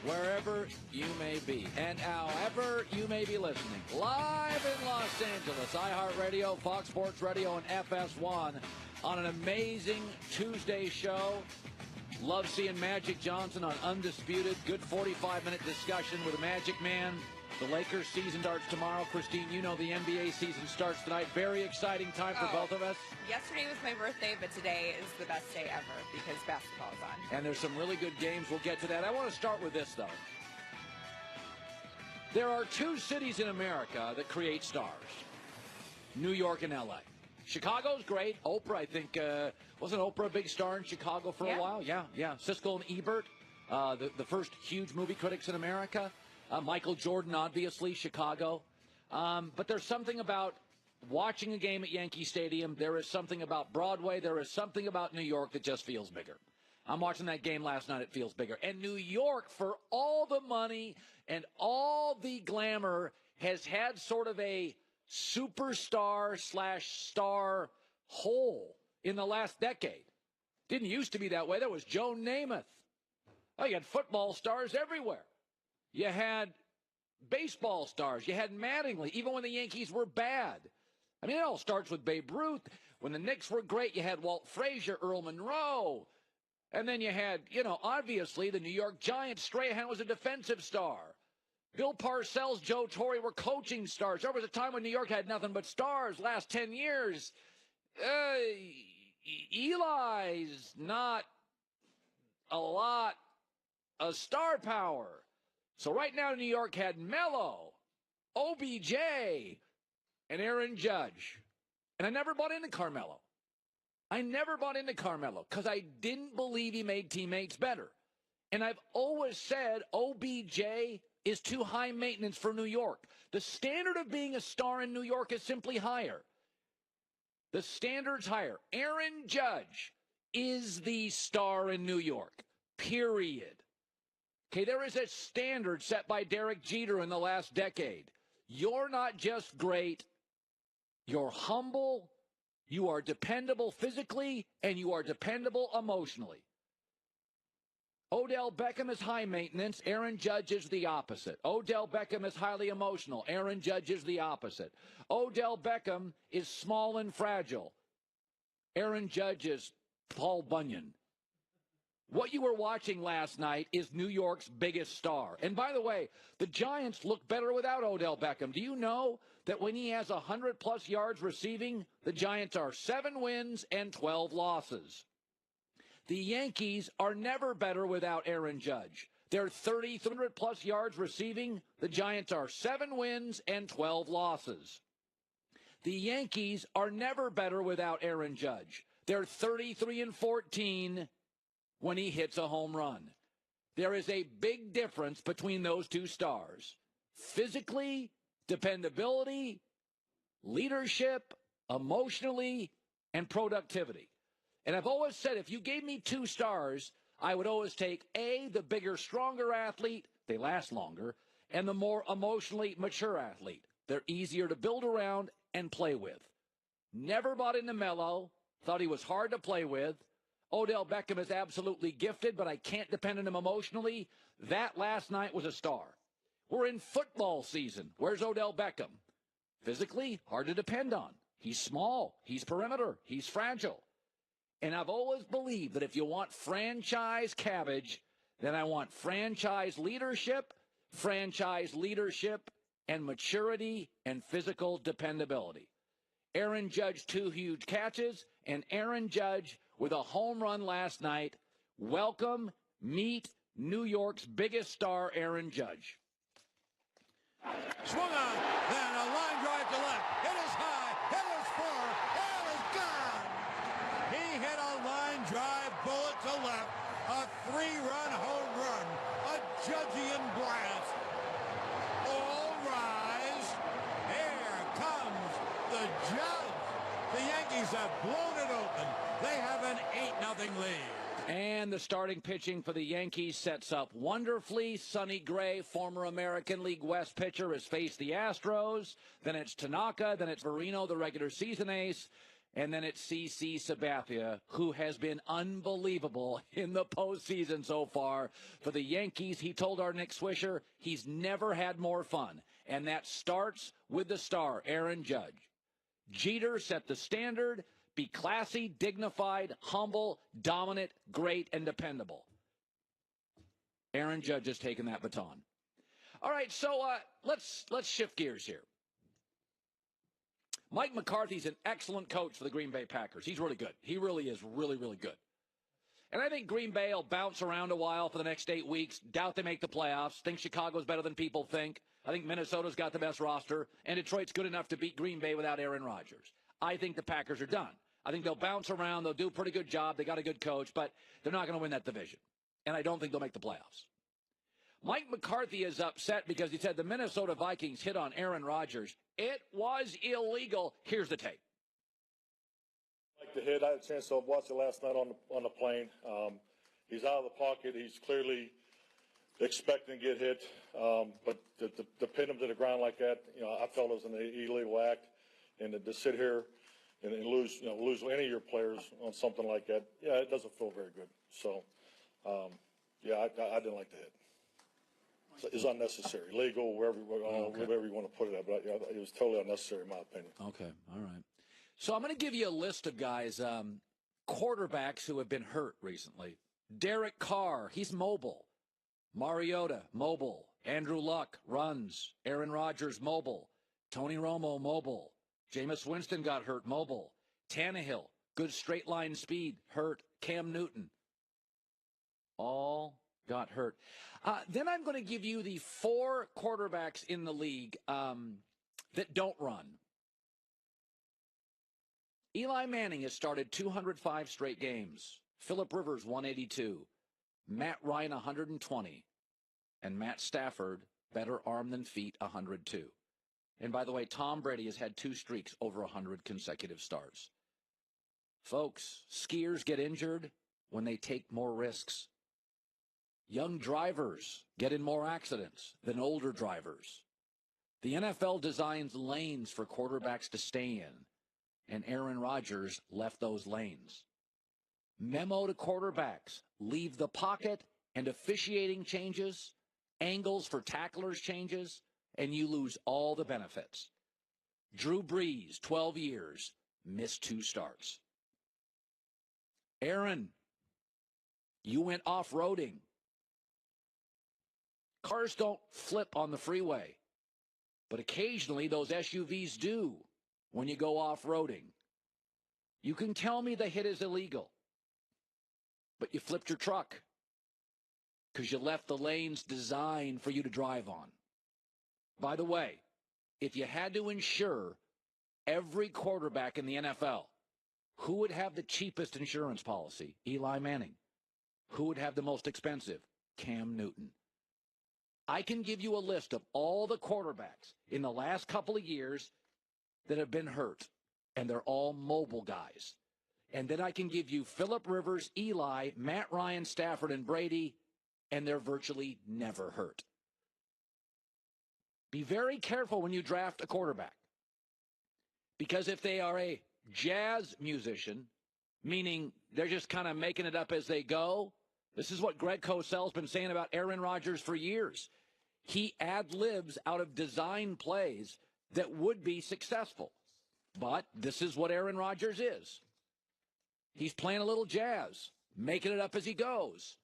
wherever you may be and however you may be listening. Live in Los Angeles, iHeartRadio, Fox Sports Radio, and FS1 on an amazing Tuesday show. Love seeing Magic Johnson on Undisputed. Good 45-minute discussion with the Magic Man. The Lakers season starts tomorrow. Christine, you know the NBA season starts tonight. Very exciting time for both of us. Yesterday was my birthday, but today is the best day ever because basketball is on. And there's some really good games. We'll get to that. I want to start with this, though. There are two cities in America that create stars, New York and L.A. Chicago's great. Oprah, I think, wasn't Oprah a big star in Chicago for a while? Yeah. Siskel and Ebert, the first huge movie critics in America. Michael Jordan, obviously, Chicago. But there's something about watching a game at Yankee Stadium. There is something about Broadway. There is something about New York that just feels bigger. I'm watching that game last night. It feels bigger. And New York, for all the money and all the glamour, has had sort of a superstar/star hole in the last decade. Didn't used to be that way. There was Joe Namath. Oh, you had football stars everywhere. You had baseball stars. You had Mattingly, even when the Yankees were bad. I mean, it all starts with Babe Ruth. When the Knicks were great, you had Walt Frazier, Earl Monroe. And then you had, obviously the New York Giants. Strahan was a defensive star. Bill Parcells, Joe Torre were coaching stars. There was a time when New York had nothing but stars. Last 10 years, Eli's not a lot of star power. So right now, New York had Melo, OBJ, and Aaron Judge. And I never bought into Carmelo. Because I didn't believe he made teammates better. And I've always said OBJ is too high maintenance for New York. The standard of being a star in New York is simply higher. The standard's higher. Aaron Judge is the star in New York, period. Okay, there is a standard set by Derek Jeter in the last decade. You're not just great, you're humble, you are dependable physically, and you are dependable emotionally. Odell Beckham is high maintenance. Aaron Judge is the opposite. Odell Beckham is highly emotional. Aaron Judge is the opposite. Odell Beckham is small and fragile. Aaron Judge is Paul Bunyan. What you were watching last night is New York's biggest star. And by the way, the Giants look better without Odell Beckham. Do you know that when he has 100-plus yards receiving, the Giants are 7 wins and 12 losses? The Yankees are never better without Aaron Judge. They're 300-plus yards receiving. The Giants are 7 wins and 12 losses. The Yankees are never better without Aaron Judge. They're 33-14 when he hits a home run. There is a big difference between those two stars. Physically, dependability, leadership, emotionally, and productivity. And I've always said if you gave me 2 stars, I would always take A, the bigger, stronger athlete, they last longer, and the more emotionally mature athlete. They're easier to build around and play with. Never bought into Melo, thought he was hard to play with. Odell Beckham is absolutely gifted, but I can't depend on him emotionally. That last night was a star. We're in football season. Where's Odell Beckham? Physically, hard to depend on. He's small. He's perimeter. He's fragile. And I've always believed that if you want franchise cabbage, then I want franchise leadership, and maturity and physical dependability. Aaron Judge, 2 huge catches, and Aaron Judge with a home run last night. Welcome, meet New York's biggest star, Aaron Judge. Swung on, then a line drive to left. It is high, it is far, it is gone. He hit a line drive bullet to left, a 3-run home run, a Judgian blast. All rise. Here comes the Judge. The Yankees have blown it open. They have an 8-0 lead. And the starting pitching for the Yankees sets up wonderfully. Sonny Gray, former American League West pitcher, has faced the Astros. Then it's Tanaka. Then it's Verino, the regular season ace. And then it's CC Sabathia, who has been unbelievable in the postseason so far for the Yankees. He told our Nick Swisher he's never had more fun. And that starts with the star, Aaron Judge. Jeter set the standard. Be classy, dignified, humble, dominant, great, and dependable. Aaron Judge has taken that baton. All right, so let's shift gears here. Mike McCarthy's an excellent coach for the Green Bay Packers. He's really good. He really is really, really good. And I think Green Bay will bounce around a while for the next 8 weeks. Doubt they make the playoffs. Think Chicago's better than people think. I think Minnesota's got the best roster. And Detroit's good enough to beat Green Bay without Aaron Rodgers. I think the Packers are done. I think they'll bounce around. They'll do a pretty good job. They got a good coach, but they're not going to win that division. And I don't think they'll make the playoffs. Mike McCarthy is upset because he said the Minnesota Vikings hit on Aaron Rodgers. It was illegal. Here's the tape. Like the hit, I had a chance to watch it last night on the plane. He's out of the pocket. He's clearly expecting to get hit. But to pin him to the ground like that, I felt it was an illegal act. And to sit here and lose any of your players on something like that, it doesn't feel very good. So, I didn't like the hit. It's unnecessary, legal, wherever you want to put it at. But it was totally unnecessary, in my opinion. Okay, all right. So I'm going to give you a list of guys, quarterbacks who have been hurt recently. Derek Carr, he's mobile. Mariota, mobile. Andrew Luck, runs. Aaron Rodgers, mobile. Tony Romo, mobile. Jameis Winston got hurt, mobile. Tannehill, good straight line speed, hurt. Cam Newton, all got hurt. Then I'm going to give you the 4 quarterbacks in the league that don't run. Eli Manning has started 205 straight games. Phillip Rivers, 182. Matt Ryan, 120. And Matt Stafford, better arm than feet, 102. And by the way, Tom Brady has had 2 streaks over 100 consecutive starts. Folks, skiers get injured when they take more risks. Young drivers get in more accidents than older drivers. The NFL designs lanes for quarterbacks to stay in, and Aaron Rodgers left those lanes. Memo to quarterbacks: leave the pocket, and officiating changes, angles for tacklers changes, and you lose all the benefits. Drew Brees, 12 years, missed 2 starts. Aaron, you went off-roading. Cars don't flip on the freeway, but occasionally those SUVs do when you go off-roading. You can tell me the hit is illegal, but you flipped your truck because you left the lanes designed for you to drive on. By the way, if you had to insure every quarterback in the NFL, who would have the cheapest insurance policy? Eli Manning. Who would have the most expensive? Cam Newton. I can give you a list of all the quarterbacks in the last couple of years that have been hurt, and they're all mobile guys. And then I can give you Phillip Rivers, Eli, Matt Ryan, Stafford, and Brady, and they're virtually never hurt. Be very careful when you draft a quarterback, because if they are a jazz musician, meaning they're just kind of making it up as they go, this is what Greg Cosell's been saying about Aaron Rodgers for years. He ad-libs out of design plays that would be successful. But this is what Aaron Rodgers is. He's playing a little jazz, making it up as he goes.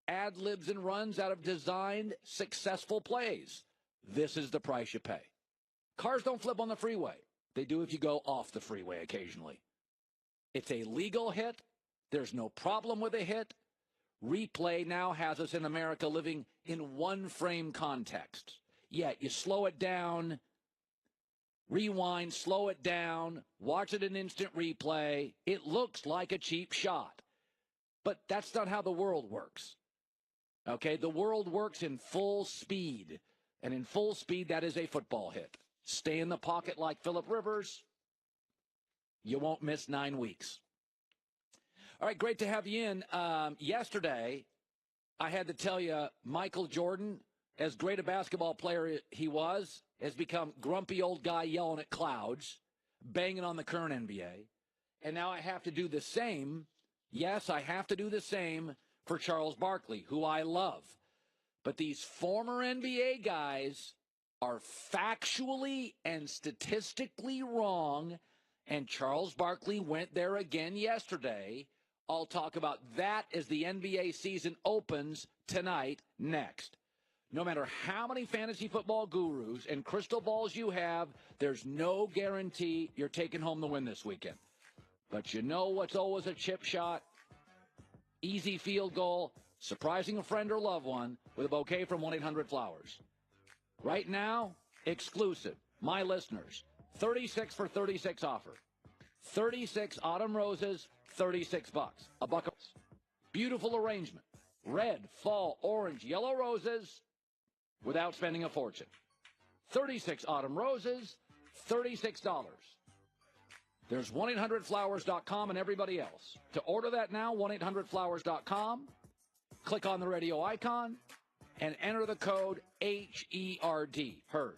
Ad-libs and runs out of designed, successful plays. This is the price you pay. Cars don't flip on the freeway. They do if you go off the freeway occasionally. It's a legal hit. There's no problem with a hit. Replay now has us in America living in one-frame context. Yet you slow it down, rewind, slow it down, watch it in instant replay. It looks like a cheap shot. But that's not how the world works. Okay, the world works in full speed. And in full speed, that is a football hit. Stay in the pocket like Phillip Rivers. You won't miss 9 weeks. All right, great to have you in. Yesterday, I had to tell you, Michael Jordan, as great a basketball player he was, has become grumpy old guy yelling at clouds, banging on the current NBA. And now I have to do the same. Yes, I have to do the same for Charles Barkley, who I love. But these former NBA guys are factually and statistically wrong, and Charles Barkley went there again yesterday. I'll talk about that as the NBA season opens tonight next. No matter how many fantasy football gurus and crystal balls you have, there's no guarantee you're taking home the win this weekend. But you know what's always a chip shot? Easy field goal, surprising a friend or loved one with a bouquet from 1-800-Flowers. Right now, exclusive, my listeners, 36 for 36 offer. 36 autumn roses, $36. A buck. Beautiful arrangement. Red, fall, orange, yellow roses without spending a fortune. 36 autumn roses, $36. There's 1-800-Flowers.com and everybody else. To order that now, 1-800-Flowers.com. Click on the radio icon and enter the code HERD. HERD.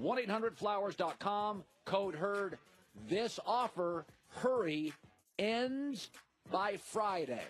1-800-Flowers.com, code HERD. This offer, hurry, ends by Friday.